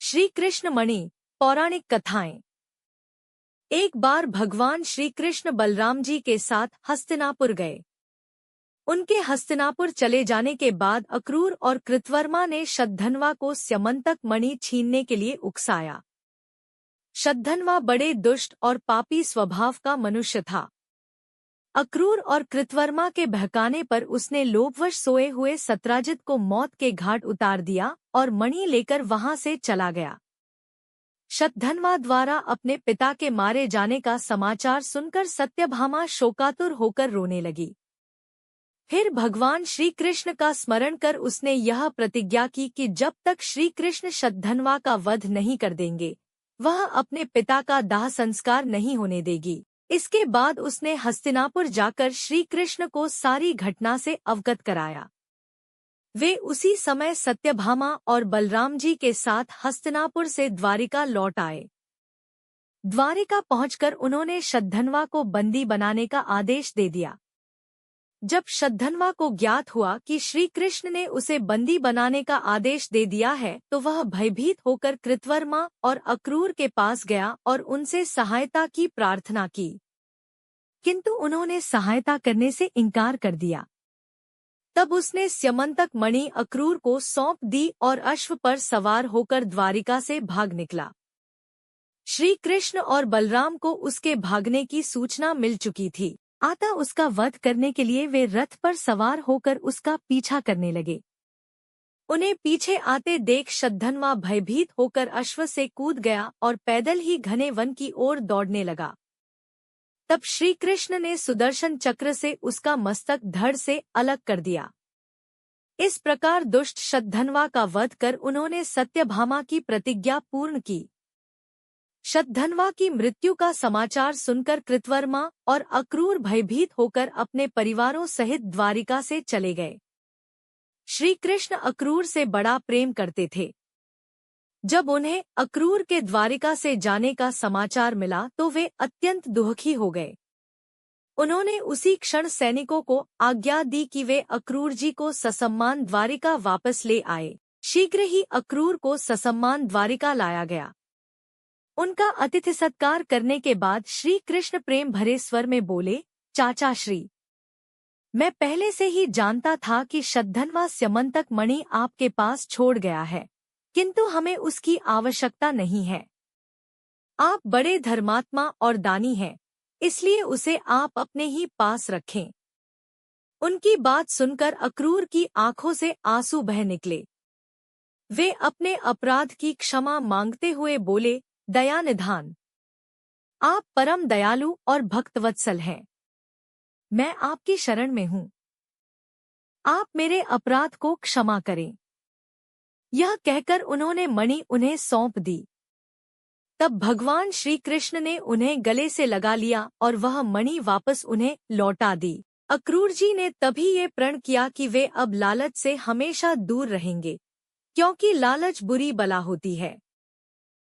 श्री कृष्ण मणि पौराणिक कथाएं। एक बार भगवान श्री कृष्ण बलराम जी के साथ हस्तिनापुर गए। उनके हस्तिनापुर चले जाने के बाद अक्रूर और कृतवर्मा ने शतधन्वा को स्यमंतक मणि छीनने के लिए उकसाया। शतधन्वा बड़े दुष्ट और पापी स्वभाव का मनुष्य था। अक्रूर और कृतवर्मा के बहकाने पर उसने लोभवश सोए हुए सत्राजित को मौत के घाट उतार दिया और मणि लेकर वहां से चला गया। शतधन्वा द्वारा अपने पिता के मारे जाने का समाचार सुनकर सत्यभामा शोकातुर होकर रोने लगी। फिर भगवान श्री कृष्ण का स्मरण कर उसने यह प्रतिज्ञा की कि जब तक श्री कृष्ण शतधन्वा का वध नहीं कर देंगे, वह अपने पिता का दाह संस्कार नहीं होने देगी। इसके बाद उसने हस्तिनापुर जाकर श्री कृष्ण को सारी घटना से अवगत कराया। वे उसी समय सत्यभामा और बलराम जी के साथ हस्तिनापुर से द्वारिका लौट आए। द्वारिका पहुंचकर उन्होंने शतधन्वा को बंदी बनाने का आदेश दे दिया। जब शतधन्वा को ज्ञात हुआ कि श्री कृष्ण ने उसे बंदी बनाने का आदेश दे दिया है, तो वह भयभीत होकर कृतवर्मा और अक्रूर के पास गया और उनसे सहायता की प्रार्थना की, किंतु उन्होंने सहायता करने से इनकार कर दिया। तब उसने स्यमंतक मणि अक्रूर को सौंप दी और अश्व पर सवार होकर द्वारिका से भाग निकला। श्री कृष्ण और बलराम को उसके भागने की सूचना मिल चुकी थी। अतः उसका वध करने के लिए वे रथ पर सवार होकर उसका पीछा करने लगे। उन्हें पीछे आते देख शतधन्वा भयभीत होकर अश्व से कूद गया और पैदल ही घने वन की ओर दौड़ने लगा। तब श्री कृष्ण ने सुदर्शन चक्र से उसका मस्तक धड़ से अलग कर दिया। इस प्रकार दुष्ट शतधन्वा का वध कर उन्होंने सत्यभामा की प्रतिज्ञा पूर्ण की। शतधन्वा की मृत्यु का समाचार सुनकर कृतवर्मा और अक्रूर भयभीत होकर अपने परिवारों सहित द्वारिका से चले गए। श्री कृष्ण अक्रूर से बड़ा प्रेम करते थे। जब उन्हें अक्रूर के द्वारिका से जाने का समाचार मिला तो वे अत्यंत दुखी हो गए। उन्होंने उसी क्षण सैनिकों को आज्ञा दी कि वे अक्रूर जी को ससम्मान द्वारिका वापस ले आए। शीघ्र ही अक्रूर को ससम्मान द्वारिका लाया गया। उनका अतिथि सत्कार करने के बाद श्री कृष्ण प्रेम भरे स्वर में बोले, चाचा श्री, मैं पहले से ही जानता था कि शतधन्वा स्यमंतक मणि आपके पास छोड़ गया है, किंतु हमें उसकी आवश्यकता नहीं है। आप बड़े धर्मात्मा और दानी हैं, इसलिए उसे आप अपने ही पास रखें। उनकी बात सुनकर अक्रूर की आंखों से आंसू बह निकले। वे अपने अपराध की क्षमा मांगते हुए बोले, दया निधान, आप परम दयालु और भक्तवत्सल हैं। मैं आपकी शरण में हूँ। आप मेरे अपराध को क्षमा करें। यह कहकर उन्होंने मणि उन्हें सौंप दी। तब भगवान श्री कृष्ण ने उन्हें गले से लगा लिया और वह मणि वापस उन्हें लौटा दी। अक्रूर जी ने तभी ये प्रण किया कि वे अब लालच से हमेशा दूर रहेंगे, क्योंकि लालच बुरी बला होती है।